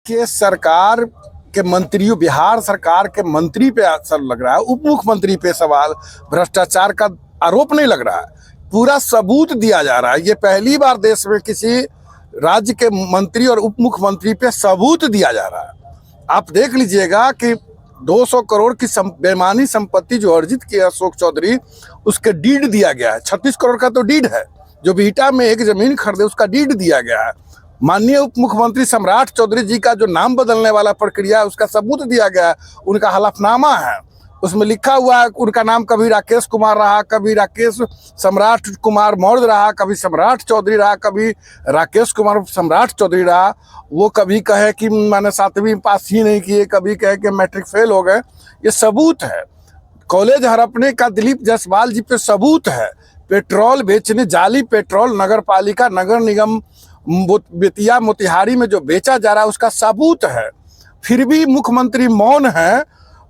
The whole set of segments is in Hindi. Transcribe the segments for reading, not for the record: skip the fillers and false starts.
के सरकार के मंत्रियों, बिहार सरकार के मंत्री पे असर लग रहा है, उप मुख्यमंत्री पे सवाल, भ्रष्टाचार का आरोप नहीं लग रहा है, पूरा सबूत दिया जा रहा है। ये पहली बार देश में किसी राज्य के मंत्री और उप मुख्यमंत्री पे सबूत दिया जा रहा है। आप देख लीजिएगा कि 200 करोड़ की बेईमानी संपत्ति जो अर्जित की अशोक चौधरी, उसके डीड दिया गया है। 36 करोड़ का तो डीड है, जो बिहटा में एक जमीन खरीदे उसका डीड दिया गया है। माननीय उप मुख्यमंत्री सम्राट चौधरी जी का जो नाम बदलने वाला प्रक्रिया है, उसका सबूत दिया गया है। उनका हलफनामा है, उसमें लिखा हुआ है उनका नाम कभी राकेश कुमार रहा, कभी राकेश सम्राट कुमार मौर्य रहा, कभी सम्राट चौधरी रहा, कभी राकेश कुमार सम्राट चौधरी रहा। वो कभी कहे कि मैंने 7वीं पास ही नहीं किए, कभी कहे कि मैट्रिक फेल हो गए। ये सबूत है। कॉलेज हड़पने का दिलीप जायसवाल जी पे सबूत है। पेट्रोल बेचने, जाली पेट्रोल नगर पालिका नगर निगम बेतिया मोतिहारी में जो बेचा जा रहा है, उसका सबूत है। फिर भी मुख्यमंत्री मौन है।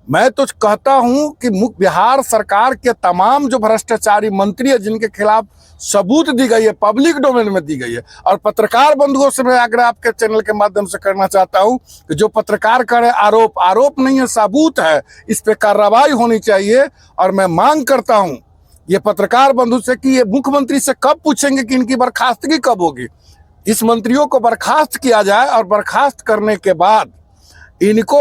मैं तो कहता हूं कि बिहार सरकार के तमाम जो भ्रष्टाचारी मंत्री है, जिनके खिलाफ सबूत दी गई है, पब्लिक डोमेन में दी गई है। और पत्रकार बंधुओं से मैं आग्रह आपके चैनल के माध्यम से करना चाहता हूं कि जो पत्रकार करे आरोप नहीं है, सबूत है, इस पे कार्रवाई होनी चाहिए। और मैं मांग करता हूं ये पत्रकार बंधु से कि ये मुख्यमंत्री से कब पूछेंगे कि इनकी बर्खास्तगी कब होगी। इस मंत्रियों को बर्खास्त किया जाए और बर्खास्त करने के बाद इनको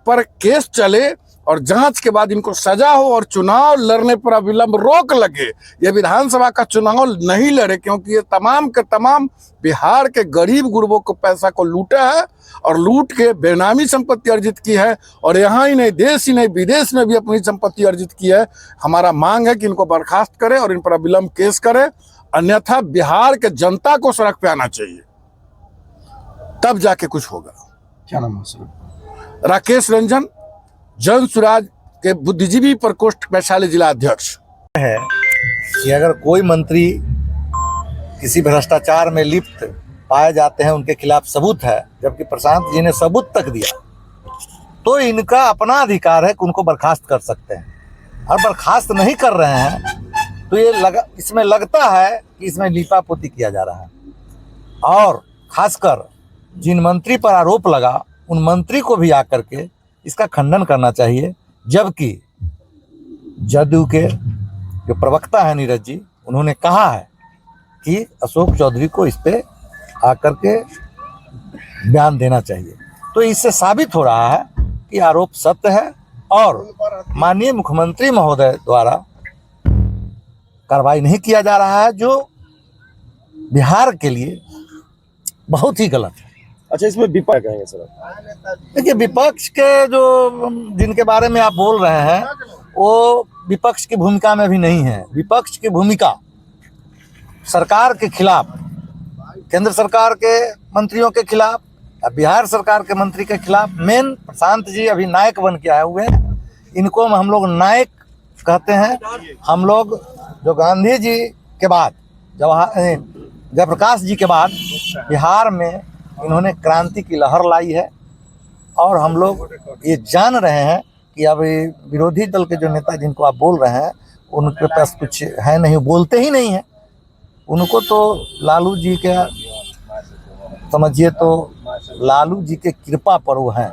पर केस चले और जांच के बाद इनको सजा हो और चुनाव लड़ने पर अविलंब रोक लगे। ये विधानसभा का चुनाव नहीं लड़े, क्योंकि ये तमाम के तमाम बिहार के गरीब गुरबों को पैसा को लूटा है और लूट के बेनामी संपत्ति अर्जित की है। और यहाँ ही नहीं, देश ही नहीं, विदेश में भी अपनी संपत्ति अर्जित की है। हमारा मांग है कि इनको बर्खास्त करे और इन पर अविलंब केस करे, अन्यथा बिहार के जनता को सड़क पे आना चाहिए, तब जाके कुछ होगा। क्या नाम है सर? राकेश रंजन, जन सुराज के बुद्धिजीवी प्रकोष्ठ वैशाली जिला अध्यक्ष है कि अगर कोई मंत्री किसी भ्रष्टाचार में लिप्त पाए जाते हैं, उनके खिलाफ सबूत है, जबकि प्रशांत जी ने सबूत तक दिया, तो इनका अपना अधिकार है कि उनको बर्खास्त कर सकते हैं। और बर्खास्त नहीं कर रहे हैं तो ये इसमें लगता है कि इसमें लीपापोती किया जा रहा है। और खासकर जिन मंत्री पर आरोप लगा, उन मंत्री को भी आकर के इसका खंडन करना चाहिए। जबकि जदयू के जो प्रवक्ता है नीरज जी, उन्होंने कहा है कि अशोक चौधरी को इस पे आकर के बयान देना चाहिए। तो इससे साबित हो रहा है कि आरोप सत्य है और माननीय मुख्यमंत्री महोदय द्वारा कार्रवाई नहीं किया जा रहा है, जो बिहार के लिए बहुत ही गलत है। अच्छा, इसमें विपक्ष कहेंगे सर? देखिए, विपक्ष के जो जिनके बारे में आप बोल रहे हैं, वो विपक्ष की भूमिका में भी नहीं है। विपक्ष की भूमिका सरकार के खिलाफ, केंद्र सरकार के मंत्रियों के खिलाफ, बिहार सरकार के मंत्री के खिलाफ, मेन प्रशांत जी अभी नायक बन के आए हुए हैं। इनको हम लोग नायक कहते हैं। हम लोग जो गांधी जी के बाद, जयप्रकाश जी के बाद बिहार में इन्होंने क्रांति की लहर लाई है। और हम लोग ये जान रहे हैं कि अब विरोधी दल के जो नेता जिनको आप बोल रहे हैं, उनके पास कुछ है नहीं, बोलते ही नहीं है। उनको तो लालू जी के, समझिए तो लालू जी के कृपा पर वो हैं,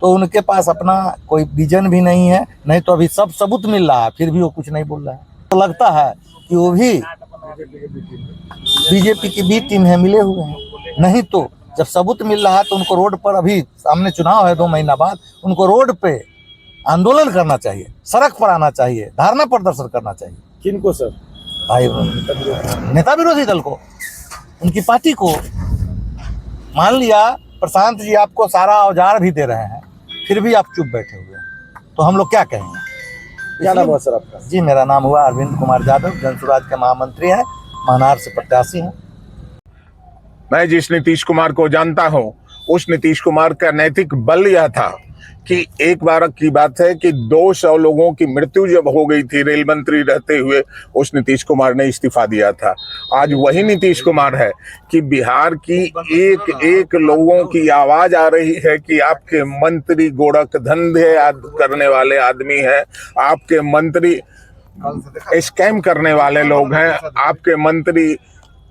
तो उनके पास अपना कोई विजन भी नहीं है। नहीं तो अभी सब सबूत मिल रहा है, फिर भी वो कुछ नहीं बोल रहा है। तो लगता है कि वो भी बीजेपी की बी टीम है, मिले हुए हैं। नहीं तो जब सबूत मिल रहा है तो उनको रोड पर, अभी सामने चुनाव है 2 महीना बाद, उनको रोड पे आंदोलन करना चाहिए, सड़क पर आना चाहिए, धरना प्रदर्शन करना चाहिए। किनको सर? भाई नेता विरोधी दल को, उनकी पार्टी को। मान लिया प्रशांत जी आपको सारा औजार भी दे रहे हैं, फिर भी आप चुप बैठे हुए हैं, तो हम लोग क्या कहेंगे? क्या नाम हुआ सर आपका? जी, मेरा नाम हुआ अरविंद कुमार यादव, जनसुराज के महामंत्री हैं, महानार से प्रत्याशी हैं। मैं जिस नीतीश कुमार को जानता हूं, उस नीतीश कुमार का नैतिक बल यह था कि एक बार की बात है कि 200 लोगों की मृत्यु जब हो गई थी रेल मंत्री रहते हुए, उस नीतीश कुमार ने इस्तीफा दिया था। आज वही नीतीश कुमार है कि बिहार की एक एक लोगों की आवाज आ रही है कि आपके मंत्री गोरख धंधे करने वाले आदमी हैं, आपके मंत्री स्कैम करने वाले लोग हैं, आपके मंत्री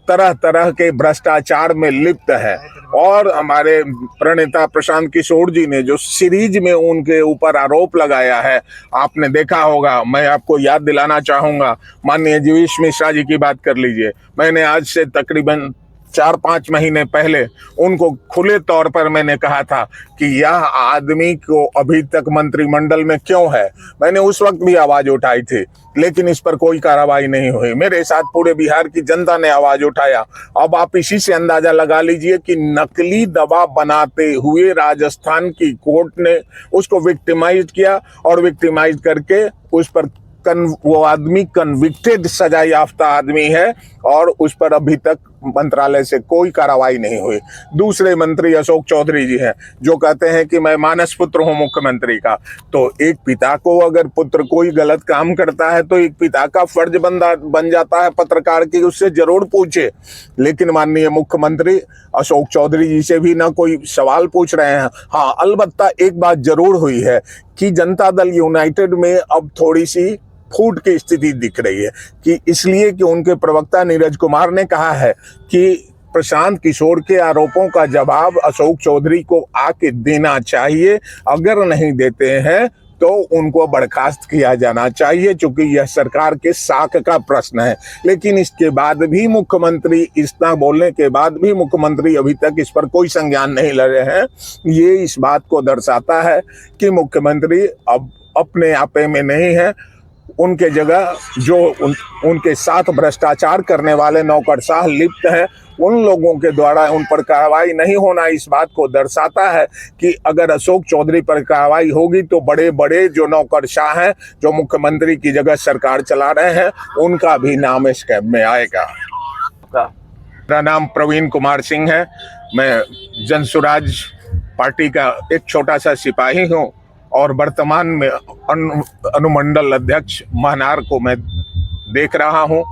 तरह तरह के भ्रष्टाचार में लिप्त है। और हमारे प्रणेता प्रशांत किशोर जी ने जो सीरीज में उनके ऊपर आरोप लगाया है, आपने देखा होगा। मैं आपको याद दिलाना चाहूंगा, माननीय जीवेश मिश्रा जी की बात कर लीजिए। मैंने आज से तकरीबन 4-5 महीने पहले उनको खुले तौर पर मैंने कहा था कि यह आदमी को अभी तक मंत्रिमंडल में क्यों है। मैंने उस वक्त भी आवाज उठाई थी, लेकिन इस पर कोई कार्रवाई नहीं हुई। मेरे साथ पूरे बिहार की जनता ने आवाज उठाया। अब आप इसी से अंदाजा लगा लीजिए कि नकली दवा बनाते हुए राजस्थान की कोर्ट ने उसको विक्टिमाइज किया, और विक्टिमाइज करके उस पर वो आदमी कन्विक्टेड, सजा याफ्ता आदमी है, और उस पर अभी तक मंत्रालय से कोई कार्रवाई नहीं हुई। दूसरे मंत्री अशोक चौधरी जी हैं, जो कहते हैं कि मैं मानस पुत्र हूं मुख्यमंत्री का। तो एक पिता को अगर पुत्र कोई गलत काम करता है तो एक पिता का फर्ज बन जाता है पत्रकार की उससे जरूर पूछे। लेकिन माननीय मुख्यमंत्री अशोक चौधरी जी से भी ना कोई सवाल पूछ रहे हैं। हाँ, अलबत्ता एक बात जरूर हुई है कि जनता दल यूनाइटेड में अब थोड़ी सी फूट की स्थिति दिख रही है, कि इसलिए कि उनके प्रवक्ता नीरज कुमार ने कहा है कि प्रशांत किशोर के आरोपों का जवाब अशोक चौधरी को आके देना चाहिए। अगर नहीं देते हैं तो उनको बर्खास्त किया जाना चाहिए, क्योंकि यह सरकार के साख का प्रश्न है। लेकिन इसके बाद भी मुख्यमंत्री, इतना बोलने के बाद भी मुख्यमंत्री अभी तक इस पर कोई संज्ञान नहीं ले रहे हैं। ये इस बात को दर्शाता है कि मुख्यमंत्री अब अपने आपे में नहीं है। उनके जगह जो उनके साथ भ्रष्टाचार करने वाले नौकरशाह लिप्त हैं, उन लोगों के द्वारा उन पर कार्रवाई नहीं होना इस बात को दर्शाता है कि अगर अशोक चौधरी पर कार्रवाई होगी तो बड़े बड़े जो नौकरशाह हैं, जो मुख्यमंत्री की जगह सरकार चला रहे हैं, उनका भी नाम इस कैब में आएगा। मेरा नाम प्रवीण कुमार सिंह है। मैं जनसुराज पार्टी का एक छोटा सा सिपाही हूँ, और वर्तमान में अनुमंडल अध्यक्ष महनार को मैं देख रहा हूं।